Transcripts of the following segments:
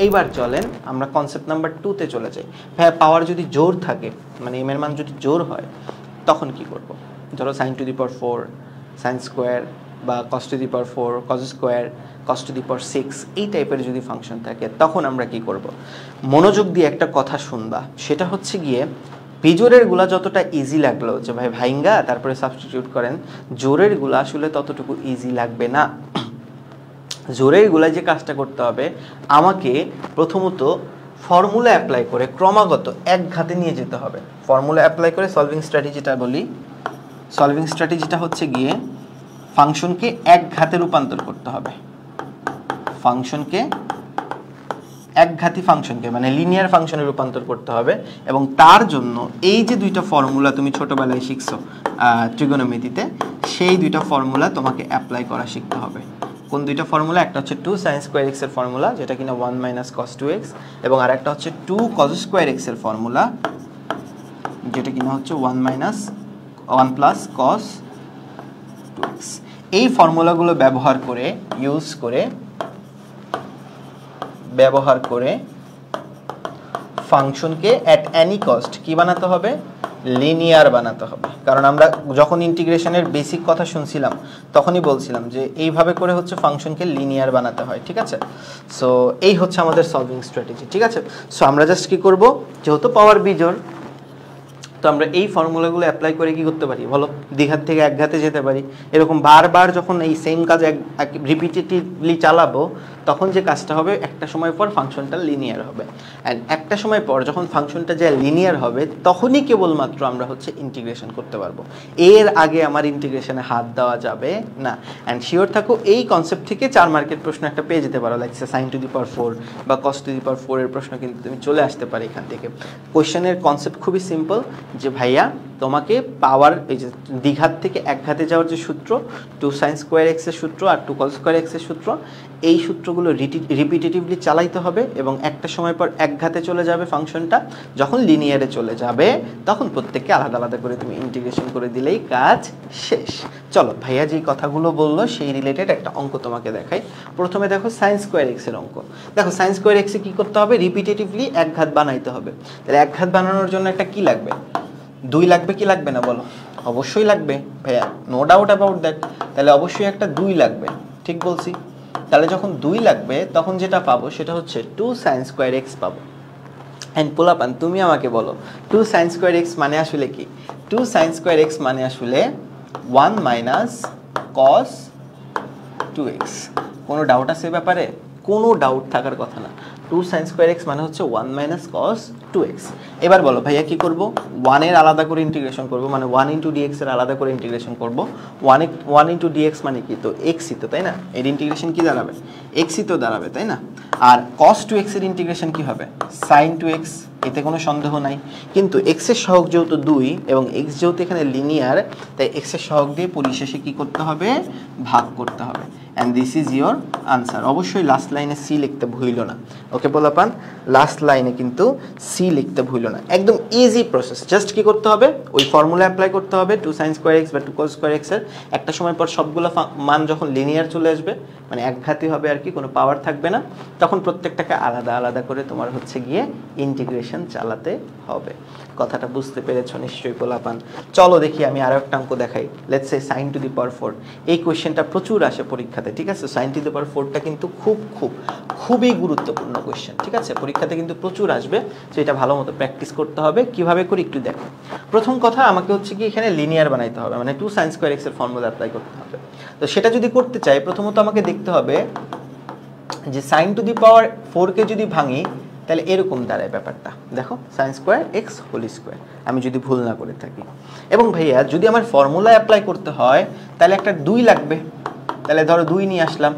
এইবার চলেন আমরা কনসেপ্ট নাম্বার 2 তে চলে যাই। ভাইয়া পাওয়ার যদি জোর থাকে, মানে এম এর মান যদি জোর হয়, তখন কি করব? ধরো sin to the power 4 sin square বা cos to the power 4 cos square cos to the power 6 এই টাইপের যদি ফাংশন থাকে, তখন আমরা কি করব? মনোযোগ দিয়ে একটা কথা শুনবা, সেটা হচ্ছে গিয়ে বিজোড়ের গুলা যতটা ইজি লাগলো যে ভাই ভাইঙ্গা তারপরে সাবস্টিটিউট করেন, জোরের গুলা আসলে ততটুকু ইজি লাগবে না। জোরের গুলায় যে কাজটা করতে হবে, আমাকে প্রথমত ফর্মুলা অ্যাপ্লাই করে ক্রমাগত এক ঘাতে নিয়ে যেতে হবে। ফর্মুলা অ্যাপ্লাই করে সলভিং স্ট্র্যাটেজিটা বলি। সলভিং স্ট্র্যাটেজিটা হচ্ছে গিয়ে ফাংশনকে এক ঘাতে রূপান্তর করতে হবে। ফাংশনকে একঘাতী ফাংশনকে মানে লিনিয়ার ফাংশনে রূপান্তর করতে হবে, এবং তার জন্য এই যে দুইটা ফর্মুলা তুমি ছোটবেলায় শিখছো ট্রিগোনোমেট্রিতে, সেই দুইটা ফর্মুলা তোমাকে অ্যাপ্লাই করা শিখতে হবে। কোন দুইটা ফর্মুলা? একটা হচ্ছে 2 sin স্কয়ার x এর ফর্মুলা, যেটা কিনা 1 - cos 2x, এবং আরেকটা হচ্ছে 2 cos স্কয়ার x এর ফর্মুলা, যেটা কিনা হচ্ছে 1 + cos 2x। এই ফর্মুলাগুলো ব্যবহার করে ফাংশনকে অ্যাট এনি কস্ট কি বানাতে হবে? লিনিয়ার বানাতে হবে। কারণ আমরা যখন ইন্টিগ্রেশনের বেসিক কথা শুনছিলাম, তখনই বলছিলাম যে এইভাবে করে হচ্ছে ফাংশনকে লিনিয়ার বানাতে হয়, ঠিক আছে? সো এই হচ্ছে আমাদের সলভিং স্ট্র্যাটেজি, ঠিক আছে? সো আমরা জাস্ট কি করব, যেহেতু পাওয়ার বিজোড়, তো আমরা এই ফর্মুলাগুলো অ্যাপ্লাই করে কি করতে পারি বলো? দ্বিঘাত থেকে একঘাতে যেতে পারি। এরকম বারবার যখন এই সেম কাজ রিপিটেটিভলি চালাবো, তখন যে কাজটা হবে, একটা সময় পর ফাংশনটা লিনিয়ার হবে। অ্যান্ড একটা সময় পর যখন ফাংশনটা যে লিনিয়ার হবে, তখনই কেবলমাত্র আমরা হচ্ছে ইন্টিগ্রেশন করতে পারবো। এর আগে আমার ইন্টিগ্রেশনে হাত দেওয়া যাবে না। অ্যান্ড শিওর থাকো, এই কনসেপ্ট থেকে 4 মার্কের প্রশ্ন একটা পেয়ে যেতে পারো, like sin to the power 4 বা cos টু দি পাওয়ার 4 এর প্রশ্ন কিন্তু তুমি চলে আসতে পারে এখান থেকে। কোয়েশ্চেনের কনসেপ্ট খুবই সিম্পল, যে ভাইয়া তোমাকে পাওয়ার এই যে দ্বিঘাত থেকে একঘাতে যাওয়ার যে সূত্র, 2 sin স্কয়ার x এর সূত্র আর 2 cos স্কয়ার x এর সূত্র, এই সূত্রগুলো রিপিটেটিভলি চালাইতে হবে, এবং একটা সময় পর একঘাতে চলে যাবে ফাংশনটা। যখন লিনিয়ারে চলে যাবে, তখন প্রত্যেককে আলাদা আলাদা করে তুমি ইন্টিগ্রেশন করে দিলেই কাজ শেষ। চলো ভাইয়া যেই কথাগুলো বললো সেই রিলেটেড একটা অঙ্ক তোমাকে দেখাই। প্রথমে দেখো sin স্কয়ার x এর অঙ্ক। দেখো sin স্কয়ার x এ কি করতে হবে? রিপিটেটিভলি একঘাত বানাইতে হবে। তাহলে একঘাত বানানোর জন্য একটা কি লাগবে? 2 লাগবে কি লাগবে না বলো? অবশ্যই লাগবে ভাইয়া, নো ডাউট অ্যাবাউট দ্যাট। তাহলে অবশ্যই একটা 2 লাগবে, ঠিক বলছি? তাহলে যখন 2 লাগবে, তখন যেটা পাবো সেটা হচ্ছে 2 sin স্কয়ার x পাবো। এন্ড পোলাপান, তুমি আমাকে বলো 2 sin স্কয়ার x মানে আসলে কি? 2 sin স্কয়ার x মানে আসলে 1 - cos 2x। কোনো ডাউট আছে এই ব্যাপারে? কোনো ডাউট থাকার কথা না। 2 sin স্কয়ার x মানে হচ্ছে 1 - cos 2x। এবার বলো ভাইয়া কি করব? 1 এর আলাদা করে ইন্টিগ্রেশন করব, মানে 1 * dx এর আলাদা করে ইন্টিগ্রেশন করব। 1 * dx মানে কি? তো x ই তো, তাই না? এর ইন্টিগ্রেশন কি দাঁড়াবে? x ই তো দাঁড়াবে, তাই না? আর cos 2x এর ইন্টিগ্রেশন কি হবে? sin 2x। এতে কোনো সন্দেহ নাই। কিন্তু x এর সহগ যেহেতু 2 এবং x যেহেতু এখানে লিনিয়ার, তাই x এর সহগ দিয়ে পরিশেষে কি করতে হবে? ভাগ করতে হবে। and this is your answer। অবশ্যই লাস্ট লাইনে c লিখতে ভুলিও না, ওকে পোলাপান? লাস্ট লাইনে কিন্তু c লিখতে ভুলিও না। একদম ইজি প্রসেস। জাস্ট কি করতে হবে? ওই ফর্মুলা অ্যাপ্লাই করতে হবে 2 sin স্কয়ার x বা 2 cos স্কয়ার x এর। একটা সময় পর সবগুলো মান যখন লিনিয়ার চলে আসবে, মানে একঘাতী হবে আর কি, কোনো পাওয়ার থাকবে না, তখন প্রত্যেকটাকে আলাদা আলাদা করে তোমার হচ্ছে গিয়ে ইন্টিগ্রেশন চালাতে হবে। কথাটা বুঝতে পেরেছো নিশ্চয়ই পোলাপান? চলো দেখি আমি আরো একটা অঙ্ক দেখাই। Let's say sin to the power 4। এই কোশ্চেনটা প্রচুর আসে পরীক্ষাতে, ঠিক আছে? sin টু দি পাওয়ার 4টা কিন্তু খুবই গুরুত্বপূর্ণ কোশ্চেন, ঠিক আছে? পরীক্ষাতে কিন্তু প্রচুর আসবে, তো এটা ভালো মতো প্র্যাকটিস করতে হবে। কিভাবে করি একটু দেখো। প্রথম কথা, আমাকে হচ্ছে কি এখানে লিনিয়ার বানাইতে হবে, মানে 2 sin স্কয়ার x এর ফর্মুলা অ্যাপ্লাই করতে হবে। তো সেটা যদি করতে চাই, প্রথমত আমাকে দেখতে হবে যে sin টু দি পাওয়ার 4 কে যদি ভাঙি, তাহলে এরকম দাঁড়ায় ব্যাপারটা। দেখো, sin square x whole square, আমি যদি ভুল না করে থাকি। এবং ভাইয়া যদি আমার ফর্মুলা অ্যাপ্লাই করতে হয়, তাহলে একটা 2 লাগবে। তাহলে ধরো 2 নিয়ে আসলাম।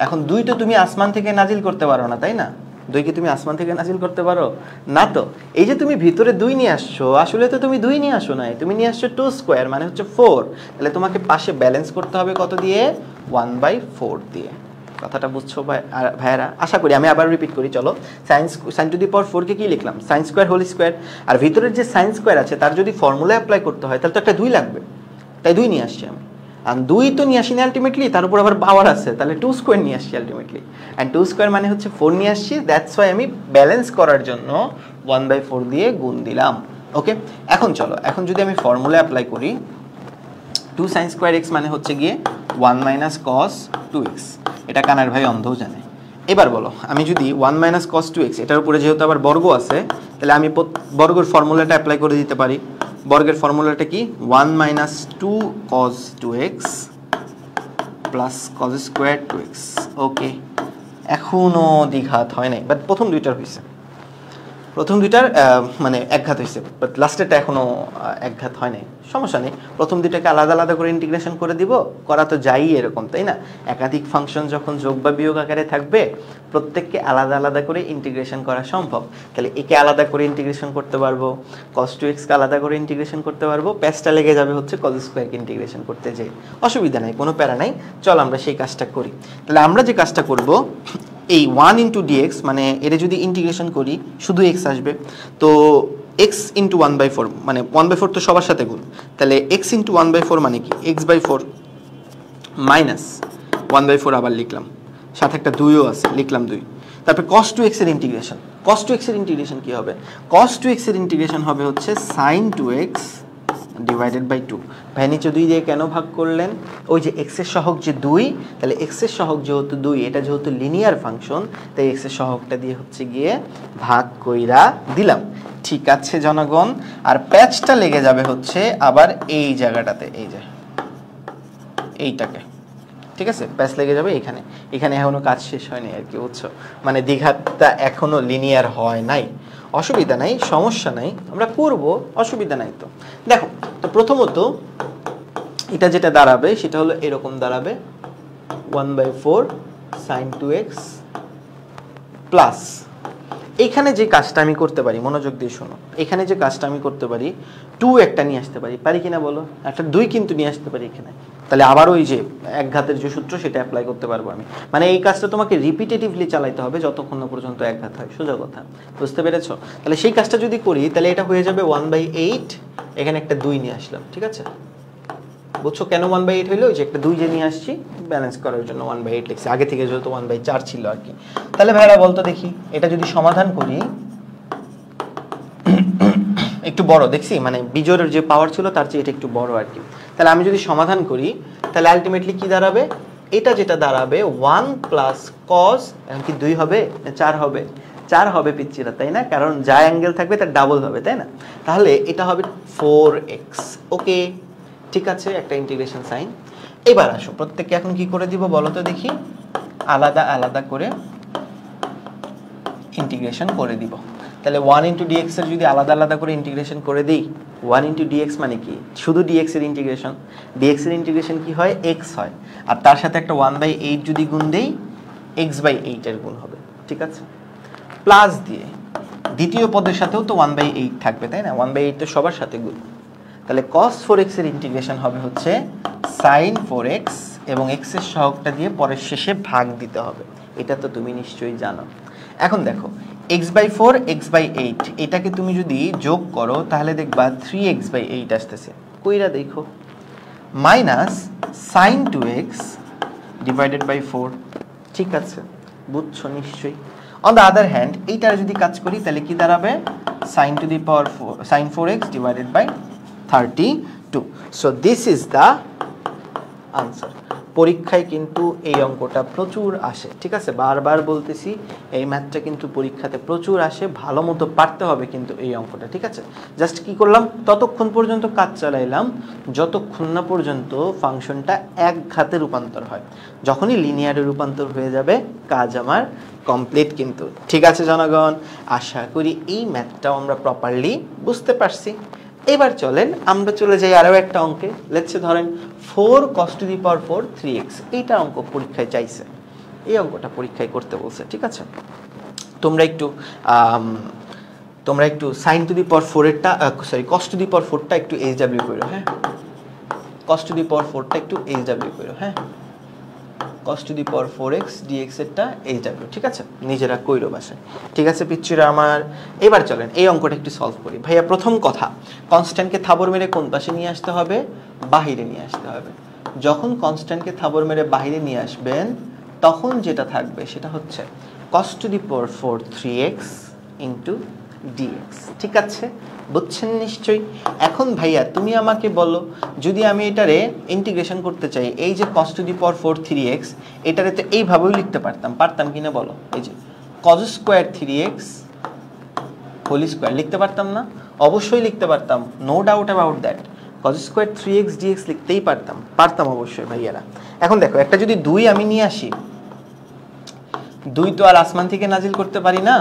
এখন 2 তো তুমি আসমান থেকে নাজিল করতে পারো না, তাই না? 2 কি তুমি আসমান থেকে নাজিল করতে পারো না? তো এই যে তুমি ভিতরে 2 নিয়ে আসছো, আসলে তো তুমি 2 নিয়ে আসো নাই, তুমি নিয়ে আসছো 2 স্কয়ার, মানে হচ্ছে 4। তাহলে তোমাকে পাশে ব্যালেন্স করতে হবে কত দিয়ে? 1/4 দিয়ে। কথাটা বুঝছো ভাইয়ারা? আশা করি। আমি আবার রিপিট করি, চলো। sin টু দি পাওয়ার 4 কে কি লিখলাম? sin square whole square. আর ভিতরের যে sin স্কয়ার আছে, তার যদি ফর্মুলা অ্যাপ্লাই করতে হয়, তাহলে তো একটা 2 লাগবে, তাই 2 নিয়ে আসছি আমি। আর 2 তো নিয়ে আসিনি আলটিমেটলি, তার উপর আবার পাওয়ার আছে, তাহলে 2 স্কোয়ার নিয়ে আসছি আলটিমেটলি। অ্যান্ড 2 স্কোয়ার মানে হচ্ছে 4 নিয়ে আসছি, দ্যাটস ওয়াই আমি ব্যালেন্স করার জন্য 1/4 দিয়ে গুণ দিলাম। ওকে, এখন চলো, এখন যদি আমি ফর্মুলা অ্যাপ্লাই করি, 2 sin স্কোয়ার x মানে হচ্ছে গিয়ে 1 মাইনাস cos 2x, এটা কানার ভাই অন্ধও জানে। এবার বলো, আমি যদি 1 মাইনাস cos 2x, এটার উপরে যেহেতু আবার বর্গ আছে, তাহলে আমি বর্গের ফর্মুলাটা অ্যাপ্লাই করে দিতে পারি। বর্গের ফর্মুলাটা কি? 1 minus 2 cos 2x plus cos square 2x। ওকে, এখনো দ্বিঘাত হয় নাই, বাট প্রথম দুইটার হয়েছে, প্রথম দুইটার মানে একঘাত হয়েছে, বাট লাস্টেরটা এখনো একঘাত হয় নাই। সমস্যা নেই, প্রথম দুইটাকে আলাদা আলাদা করে ইন্টিগ্রেশন করে দিব, করা তো যাই এরকম, তাই না? একাধিক ফাংশন যখন যোগ বা বিয়োগ আকারে থাকবে, প্রত্যেককে আলাদা আলাদা করে ইন্টিগ্রেশন করা সম্ভব। তাহলে একে আলাদা করে ইন্টিগ্রেশন করতে পারবো, cos 2x কে আলাদা করে ইন্টিগ্রেশন করতে পারবো, প্যাচটা লেগে যাবে হচ্ছে cos স্কোয়ারকে ইন্টিগ্রেশন করতে যাই। অসুবিধা নাই, কোনো প্যারা নাই, চল আমরা সেই কাজটা করি। তাহলে আমরা যে কাজটা করব, এই 1 ইন্টু ডিএক্স, মানে এটা যদি ইন্টিগ্রেশন করি শুধু এক্স আসবে, তো x ইন্টু 1/4, মানে 1/4 তো সবার সাথে গুণ, তাহলে x ইন্টু 1/4 মানে কি x/4 মাইনাস 1/4, আবার লিখলাম, সাথে একটা 2ও আছে, লিখলাম 2। তারপর cos 2x এর ইন্টিগ্রেশন, cos 2x এর ইন্টিগ্রেশন কি হবে? cos 2x এর ইন্টিগ্রেশন হবে হচ্ছে sin 2x ডিভাইডেড বাই 2। ভাই নিচে 2 দিয়ে কেন ভাগ করলেন? ওই যে x এর সহগ যে 2, তাহলে x এর সহগ যেহেতু 2, এটা যেহেতু লিনিয়ার ফাংশন, তাই x এর সহগটা দিয়ে হচ্ছে গিয়ে ভাগ কইরা দিলাম। ঠিক আছে জনগণ, আর প্যাচটা লেগে যাবে হচ্ছে আবার এই জায়গাটাতে, এই যে এইটাকে, ঠিক আছে? প্যাচ লেগে যাবে এখানে, এখানে এখনো কাজ শেষ হয়নি আর কি, বুঝছো? মানে দ্বিঘাতটা এখনো লিনিয়ার হয় নাই। অসুবিধা নাই, সমস্যা নাই, আমরা করব, অসুবিধা নাই। তো দেখো, তো প্রথমত এটা যেটা দাঁড়াবে সেটা হলো এরকম দাঁড়াবে, 1/4 sin 2x প্লাস, এখানে যে কাজটা আমি করতে পারি, মনোযোগ দিয়ে শোনো, এখানে যে কাজটা আমি করতে পারি, 2 একটা নিয়ে আসতে পারি, পারি কিনা বলো? একটা 2 কিন্তু নিয়ে আসতে পারি এখানে, তাহলে আবার ওই যে একঘাতের যে সূত্র সেটা অ্যাপ্লাই করতে পারবো আমি। মানে এই কাজটা তোমাকে রিপিটেটিভলি চালাইতে হবে যতক্ষণ না পর্যন্ত একঘাত হয়, সোজা কথা, বুঝতে পেরেছো? তাহলে সেই কাজটা যদি করি, তাহলে এটা হয়ে যাবে 1/8, এখানে একটা 2 নিয়ে আসলাম, ঠিক আছে? বুঝছো কেন 1/8 হইলো? ওই যে একটা 2 যে নিয়ে আসছি ব্যালেন্স করার জন্য 1/8 লিখছি, আগে থেকে যেহেতু 1/4 ছিল আর কি। তাহলে ভাইরা বলতো দেখি, এটা যদি সমাধান করি, একটু বড় দেখছি, মানে বিজোড়ের যে পাওয়ার ছিল তার চেয়ে এটা একটু বড় আর কি। তাহলে আমি যদি সমাধান করি, তাহলে আলটিমেটলি কি দাঁড়াবে? এটা যেটা দাঁড়াবে 1 প্লাস cos, এখন কি 2 হবে না 4 হবে? 4 হবে পিচ্চিরা, তাই না? কারণ যা অ্যাঙ্গেল থাকবে তার ডাবল হবে, তাই না? তাহলে এটা হবে 4x। ওকে, ঠিক আছে, একটা ইন্টিগ্রেশন সাইন। এবার আসো, প্রত্যেককে এখন কি করে দিব বলো তো দেখি, আলাদা আলাদা করে ইন্টিগ্রেশন করে দিব। তাহলে 1 ইন্টু ডিএক্স এর যদি আলাদা আলাদা করে ইন্টিগ্রেশন করে দিই, 1 ইন্টু ডিএক্স মানে কি? শুধু ডিএক্স এর ইন্টিগ্রেশন। ডিএক্স এর ইন্টিগ্রেশন কি হয়? এক্স হয়, আর তার সাথে একটা 1/8 যদি গুণ দেই, x/8 এর গুণ হবে, ঠিক আছে? প্লাস দিয়ে দ্বিতীয় পদের সাথেও তো 1/8 থাকবে, তাই না? 1/8 তো সবার সাথে গুণ, তাহলে cos 4x এর ইন্টিগ্রেশন হবে হচ্ছে sin 4x, এবং x এর সহগটা দিয়ে পরের শেষে ভাগ দিতে হবে, এটা তো তুমি নিশ্চয়ই জানো। এখন দেখো, x/4 x/8 এটাকে তুমি যদি যোগ করো, তাহলে দেখবা 3x/8 আসতেছে, কইরা দেখো, minus sin 2x divided by 4, ঠিক আছে, বুঝছো নিশ্চয়ই। অন দ্য আদার হ্যান্ড, এইটার যদি কাজ করি, তাহলে কি দাঁড়াবে? sin 4x divided by 32। So this is the answer. পরীক্ষায় কিন্তু এই অঙ্কটা প্রচুর আসে, ঠিক আছে? বারবার বলতেছি, এই ম্যাথটা কিন্তু পরীক্ষাতে প্রচুর আসে, ভালো মতো পারতে হবে কিন্তু এই অঙ্কটা, ঠিক আছে? জাস্ট কি করলাম, ততক্ষণ পর্যন্ত কাজ চালাইলাম যতক্ষণ না পর্যন্ত ফাংশনটা একঘাতে রূপান্তর হয়। যখনই লিনিয়ারে রূপান্তর হয়ে যাবে, কাজ আমার কমপ্লিট কিন্তু, ঠিক আছে জনগণ? আশা করি এই ম্যাথটাও আমরা প্রপারলি বুঝতে পারছি। এবার চলেন আমরা চলে যাই আরও একটা অঙ্কে। লেটস সে ধরেন 4 cos to the power 4 3x, এইটা অঙ্ক পরীক্ষায় চাইছে, এই অঙ্কটা পরীক্ষায় করতে বলছে, ঠিক আছে? তোমরা একটু sin টু দি পাওয়ার 4 এরটা, sorry cos to the power 4টা একটু HW করো, হ্যাঁ? cos টু দি পাওয়ার 4টা একটু HW করো, হ্যাঁ? cos to the power 4x dx এরটা HW, ঠিক আছে? নিজেরা কইরো বাসায়, ঠিক আছে পিচ্চিরা আমার? এবার চলেন এই অঙ্কটা একটু সলভ করি। ভাইয়া প্রথম কথা, কনস্ট্যান্টকে থাবর মেরে কোন পাশে নিয়ে আসতে হবে? বাহিরে নিয়ে আসতে হবে। যখন কনস্ট্যান্টকে থাবর মেরে বাইরে নিয়ে আসবেন তখন যেটা থাকবে সেটা হচ্ছে cos to the power 4 3x into dx। ঠিক আছে, বুঝছেন নিশ্চয়ই? এখন ভাইয়া তুমি আমাকে বলো, যদি আমি এটারে ইন্টিগ্রেশন করতে চাই, এই যে cos to the power 4 3x এটারে তো এইভাবেও লিখতে পারতাম কিনা বলো? এই যে cos square 3x whole square লিখতে পারতাম না? অবশ্যই লিখতে পারতাম, no doubt about that. cos square 3x dx লিখতেই পারতাম অবশ্যই ভাইয়ারা। এখন দেখো, একটা যদি 2 আমি নিয়ে আসি, 2 তো আর আসমান থেকে নাজিল করতে পারি না।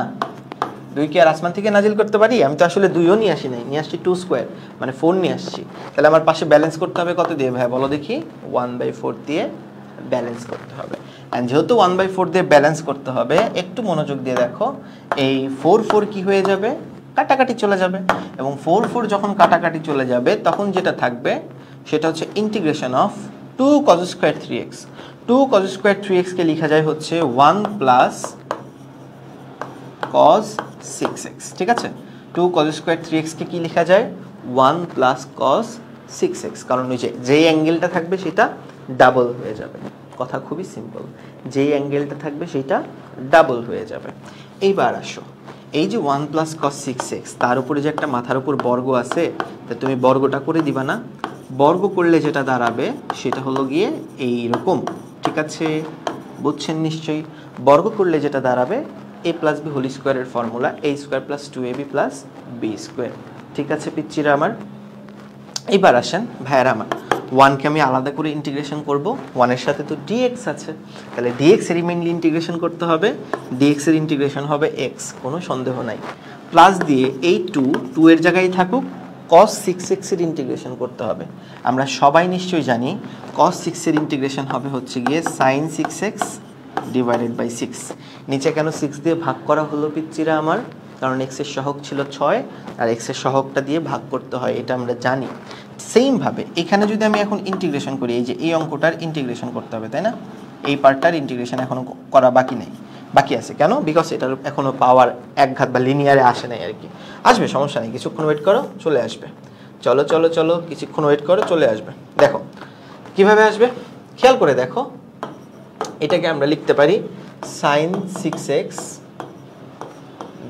2 কি আর আসমান থেকে নাজিল করতে পারি? আমি তো আসলে 2ও নিয়ে আসি নাই, নিয়ে আসছি 2 স্কয়ার মানে 4 নিয়ে আসছি। তাহলে আমার পাশে ব্যালেন্স করতে হবে কত দিয়ে ভাই বলো দেখি? 1/4 দিয়ে ব্যালেন্স করতে হবে। এন্ড যেহেতু 1/4 দিয়ে ব্যালেন্স করতে হবে, একটু মনোযোগ দিয়ে দেখো, এই 4 কি হয়ে যাবে? কাটাকাটি চলে যাবে। এবং 4 যখন কাটাকাটি চলে যাবে তখন যেটা থাকবে সেটা হচ্ছে integration of 2 cos square 3x। 2 cos square 3x কে লেখা যায় হচ্ছে 1 প্লাস cos 6x। ঠিক আছে, 2 cos স্কয়ার 3x কে কি লেখা যায়? 1 প্লাস cos 6x, কারণ ওই যে অ্যাঙ্গেলটা থাকবে সেটা ডাবল হয়ে যাবে। কথা খুবই সিম্পল, যে অ্যাঙ্গেলটা থাকবে সেটা ডাবল হয়ে যাবে। এইবার আসো, এই যে 1 প্লাস cos 6x তার উপরে যে একটা মাথার উপর বর্গ আছে, তা তুমি বর্গটা করে দিবা না? বর্গ করলে যেটা দাঁড়াবে সেটা হলো গিয়ে এইরকম। ঠিক আছে, বুঝছেন নিশ্চয়ই? বর্গ করলে যেটা দাঁড়াবে a প্লাস বি হোল স্কয়ারের formula a square plus 2ab plus B square. ঠিক আছে পিচ্চিরা আমার? এবার আসেন ভাইয়ারা আমার, 1 কে আমি আলাদা করে ইন্টিগ্রেশন করব, 1 এর সাথে তো dx আছে, তাহলে dx এর মেইনলি ইন্টিগ্রেশন করতে হবে। dx এর ইন্টিগ্রেশন হবে x, কোনো সন্দেহ নাই। প্লাস দিয়ে এই 2 এর জায়গায় থাকুক, cos 6x এর ইন্টিগ্রেশন করতে হবে। আমরা সবাই নিশ্চয়ই জানি cos 6 এর ইন্টিগ্রেশন হবে হচ্ছে গিয়ে sin 6x ডিভাইডেড বাই 6। নিচে কেন 6 দিয়ে ভাগ করা হলো পিচ্চিরা আমার? কারণ x এর সহগ ছিল 6 আর x এর সহগটা দিয়ে ভাগ করতে হয়, এটা আমরা জানি। সেম ভাবে এখানে যদি আমি এখন ইন্টিগ্রেশন করি, এই যে এই অঙ্কটার ইন্টিগ্রেশন করতে হবে, তাই না? এই পার্টটার ইন্টিগ্রেশন এখনো করা বাকি আছে। কেন? বিকজ এটার এখনো পাওয়ার একঘাত বা লিনিয়ারে আসে নাই আর কি। আসবে, সমস্যা নেই, কিছুক্ষণ ওয়েট করো, চলে আসবে। চলো কিছুক্ষণ ওয়েট করো, চলে আসবে। দেখো কিভাবে আসবে, খেয়াল করে দেখো। এটাকে আমরা লিখতে পারি sin 6x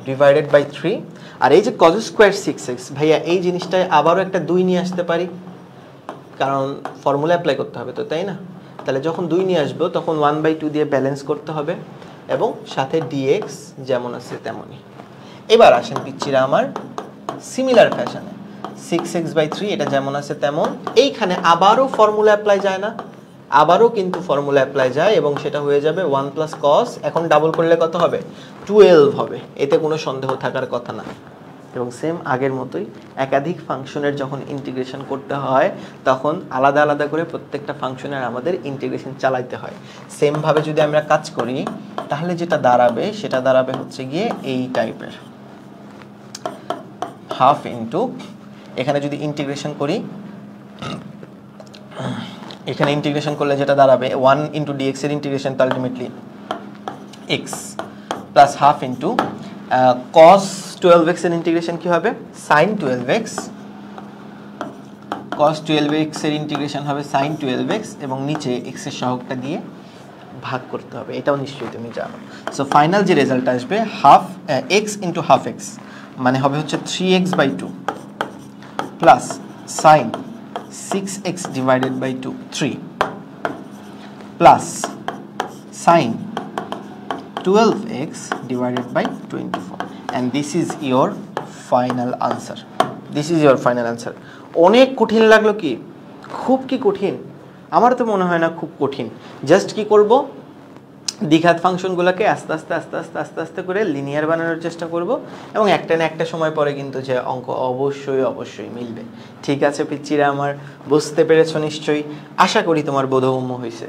ডিভাইডেড বাই 3। আর এই যে cos স্কয়ার 6x, ভাইয়া এই জিনিসটায় আবারও একটা 2 নিয়ে আসতে পারি, কারণ ফর্মুলা অ্যাপ্লাই করতে হবে তো, তাই না? তাহলে যখন 2 নিয়ে আসবো তখন 1/2 দিয়ে ব্যালেন্স করতে হবে এবং সাথে dx যেমন আছে তেমনই। এবার আসেন পিচ্চিরা আমার সিমিলার ফ্যাশনে, 6x/3 এটা যেমন আছে তেমন। এইখানে আবারও ফর্মুলা অ্যাপ্লাই যায় না? আবারও কিন্তু ফর্মুলা অ্যাপ্লাই যায় এবং সেটা হয়ে যাবে 1 প্লাস cos, এখন ডাবল করলে কত হবে? 12 হবে, এতে কোনো সন্দেহ থাকার কথা না। এবং সেম আগের মতোই একাধিক ফাংশনের যখন ইন্টিগ্রেশন করতে হয় তখন আলাদা আলাদা করে প্রত্যেকটা ফাংশনের আমাদের ইন্টিগ্রেশন চালাইতে হয়। সেম ভাবে যদি আমরা কাজ করি তাহলে যেটা দাঁড়াবে সেটা দাঁড়াবে হচ্ছে গিয়ে এই টাইপের, হাফ ইন্টু, এখানে যদি ইন্টিগ্রেশন করি, এখানে ইন্টিগ্রেশন করলে যেটা দাঁড়াবে 1 ইন্টু dx এর ইন্টিগ্রেশন তো ultimately x plus half into cos 12x এর ইন্টিগ্রেশন কি হবে? sin 12x। cos 12x এর ইন্টিগ্রেশন হবে sin 12x এবং নিচে x এর সহগটা দিয়ে ভাগ করতে হবে, এটাও নিশ্চয়ই তুমি জানো। সো ফাইনাল যে রেজাল্ট আসবে half x into half x মানে হবে হচ্ছে 3x/2 plus sin 6x divided by 2 3 plus sin 12x divided by 24 and this is your final answer. অনেক কঠিন লাগলো কি? খুব কি কঠিন? আমার তো মনে হয় না খুব কঠিন। জাস্ট কি করব, দ্বিঘাত ফাংশনগুলোকে আস্তে আস্তে করে লিনিয়ার বানানোর চেষ্টা করব এবং একটা না একটা সময় পরে কিন্তু যে অঙ্ক অবশ্যই মিলবে। ঠিক আছে পিচ্চিরা আমার, বুঝতে পেরেছো নিশ্চয়ই? আশা করি তোমার বোধগম্য হয়েছে।